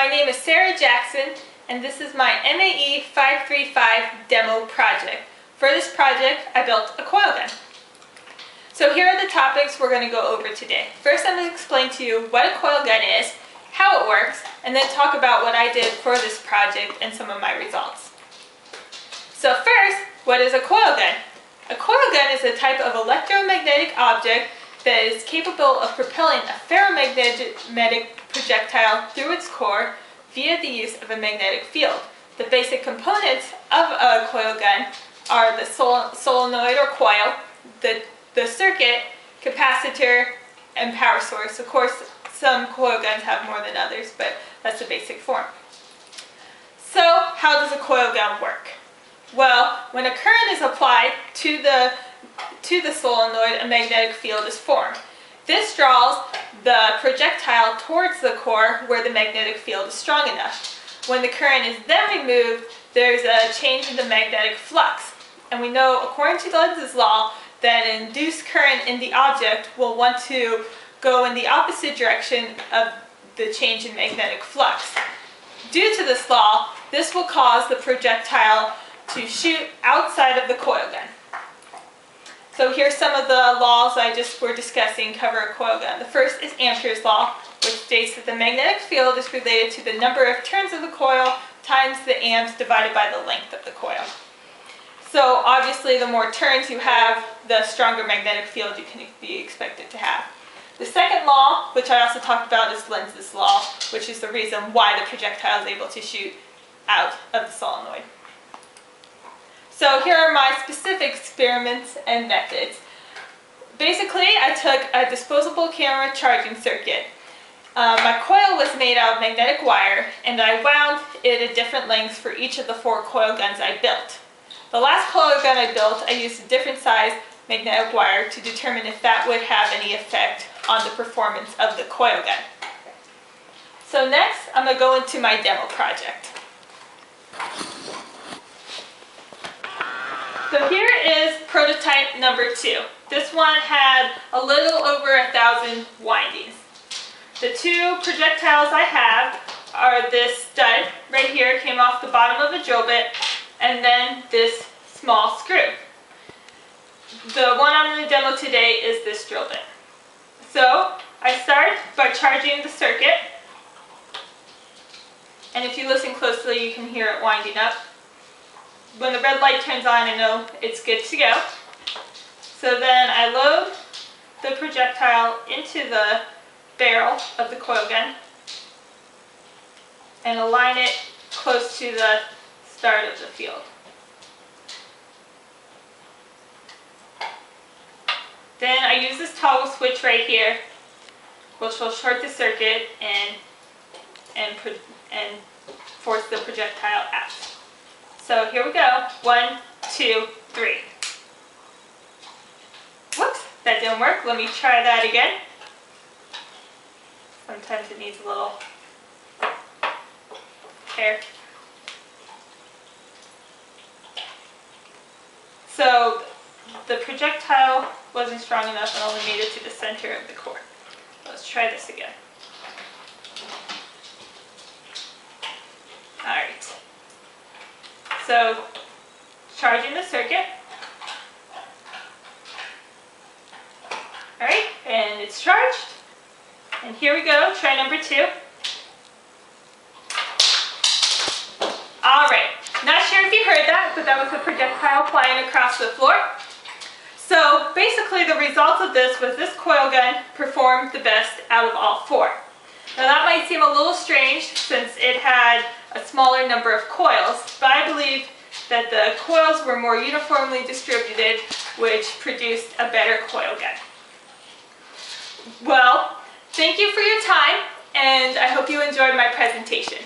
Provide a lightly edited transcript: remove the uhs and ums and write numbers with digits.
My name is Sarah Jackson, and this is my MAE535 demo project. For this project, I built a coil gun. So here are the topics we're going to go over today. First, I'm going to explain to you what a coil gun is, how it works, and then talk about what I did for this project and some of my results. So first, what is a coil gun? A coil gun is a type of electromagnetic object that is capable of propelling a ferromagnetic projectile through its core via the use of a magnetic field. The basic components of a coil gun are the solenoid or coil, the circuit, capacitor, and power source. Of course, some coil guns have more than others, but that's the basic form. So, how does a coil gun work? Well, when a current is applied to the solenoid, a magnetic field is formed. This draws the projectile towards the core where the magnetic field is strong enough. When the current is then removed, there's a change in the magnetic flux. And we know, according to Lenz's law, that an induced current in the object will want to go in the opposite direction of the change in magnetic flux. Due to this law, this will cause the projectile to shoot outside of the coil gun. So here's some of the laws I just were discussing cover a coil gun. The first is Ampere's law, which states that the magnetic field is related to the number of turns of the coil times the amps divided by the length of the coil. So obviously the more turns you have, the stronger magnetic field you can be expected to have. The second law, which I also talked about, is Lenz's law, which is the reason why the projectile is able to shoot out of the solenoid. So here are my specific experiments and methods. Basically, I took a disposable camera charging circuit. My coil was made out of magnetic wire, and I wound it at different lengths for each of the 4 coil guns I built. The last coil gun I built, I used a different size magnetic wire to determine if that would have any effect on the performance of the coil gun. So next, I'm going to go into my demo project. So here is prototype number 2. This one had a little over 1,000 windings. The 2 projectiles I have are this stud right here, came off the bottom of a drill bit, and then this small screw. The one I'm going to demo today is this drill bit. So I start by charging the circuit, and if you listen closely you can hear it winding up. When the red light turns on, I know it's good to go. So then I load the projectile into the barrel of the coil gun and align it close to the start of the field. Then I use this toggle switch right here, which will short the circuit and force the projectile out. So here we go. 1, 2, 3. Whoops, that didn't work. Let me try that again. Sometimes it needs a little care. So the projectile wasn't strong enough and only made it to the center of the core. Let's try this again. Alright. So, charging the circuit. Alright, and it's charged. And here we go, try number 2. Alright, not sure if you heard that, but that was a projectile flying across the floor. So, basically the result of this was this coil gun performed the best out of all 4. Now that might seem a little strange since it had a smaller number of coils, but I believe that the coils were more uniformly distributed, which produced a better coil gun. Well, thank you for your time, and I hope you enjoyed my presentation.